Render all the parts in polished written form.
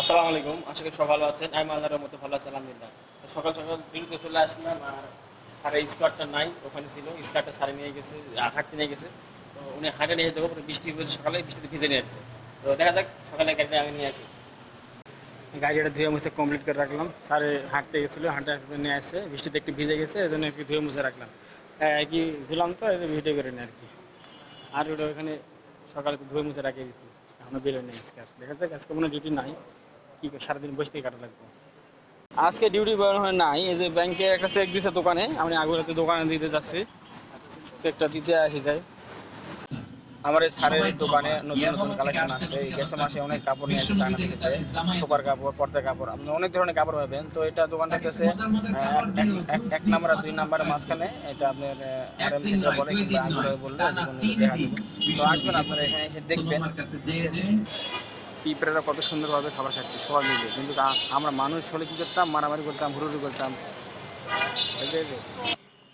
আসসালামু আলাইকুম। আশা করি সব ভালো আছেন। আমি আল্লাহর মতো ভালো আছি, আলহামদুলিল্লাহ। তো সকাল সকাল ডিউটিতে চলে আসলাম। আর স্যারের স্কার্টটা নাই, ওখানে ছিল। স্কার্টটা স্যারে নিয়ে গেছে, হাঁটতে নিয়ে গেছে। তো উনি হাঁটে নিয়ে যেতে হবে, বৃষ্টি হয়েছে সকালে, বৃষ্টিতে ভিজে নিয়ে আসবে। তো দেখা যাক, সকালে গাড়িটা আমি নিয়ে আসি। গাড়িটা ধুয়ে মুছে কমপ্লিট করে রাখলাম। স্যারে হাঁটতে গেছিলো, হাঁটতে হাঁটতে নিয়ে আসছে, বৃষ্টিতে একটু ভিজে গেছে, এই জন্য একটু ধুয়ে মুছে রাখলাম। আর কি ধুলাম তো, এই ভিডিও করে নিই আর কি। আর ওটা ওখানে সকালে তো ধুয়ে মুছে রাখিয়ে দিয়েছি, এখনো বেরোয় নেই স্কার। দেখা যাক, আজকে কোনো ডিউটি নাই। কি করে সারাদিন বসে থেকে কাটা লাগবে। আজকে ডিউটি বের হয় নাই, এই যে ব্যাংকে একটা চেক দিছে দোকানে, আমি আগুরাতে দোকানে দিতে যাচ্ছি। চেকটা দিতে আসি যাই। আমার এই সারের দোকানে নতুন নতুন কালেকশন আসছে। এই গেছে মাসে অনেক কাপড় নিয়ে আসছে চায়না থেকে, সুপার কাপড়, পর্দা কাপড়, আপনি অনেক ধরনের কাপড় পাবেন। তো এটা দোকানটা হচ্ছে এক নাম্বার আর 2 নাম্বারের মাঝখানে। এটা আপনার আরএম সেন্টার বলে, কিংবা আগুরা বললে দেখা দেবো। তো আসবেন আপনারা, এখানে এসে দেখবেন পিঁপড়েরা কত সুন্দরভাবে খাবার খাচ্ছে সবাই মিলে। কিন্তু আমরা মানুষ হলে কী করতাম, মারামারি করতাম, হুড়ুড়ি করতাম।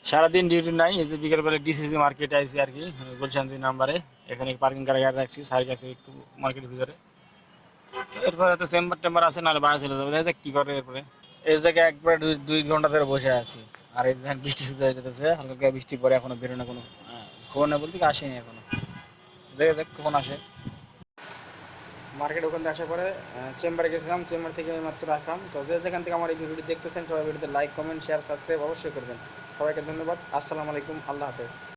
সারাদিন ডিউটি নাই, এই যে বিকেলবেলা ডিসিসি মার্কেটে আইসি আর কি, গুলশান 2 নাম্বারে। এখানে পার্কিং গাড়ি রাখছি স্যারের কাছে একটু মার্কেটের ভিতরে। এরপরে তো চেম্বার টেম্বার আছে, নাহলে বাইরে চলে যাবে। দেখা যাক কী করে এরপরে। এই জায়গায় একবার 2 ঘন্টা ধরে বসে আছি। আর এই দেখেন বৃষ্টি শুরু হয়ে যেতেছে, হালকা বৃষ্টি পরে এখনো বেরোনো কোনো খবর নেই, বলতে কি আসেনি এখনো। দেখা যাক কখন আসে। মার্কেট ওখান থেকে আসার পরে চেম্বারে গেছিলাম, চেম্বার থেকে মাত্র আসলাম। তো যে যেখান থেকে আমার এই ভিডিওটি দেখতেছেন, সবাই ভিডিওতে লাইক, কমেন্ট, শেয়ার, সাবস্ক্রাইব অবশ্যই করবেন। সবাইকে ধন্যবাদ। আসসালামু আলাইকুম, আল্লাহ হাফেজ।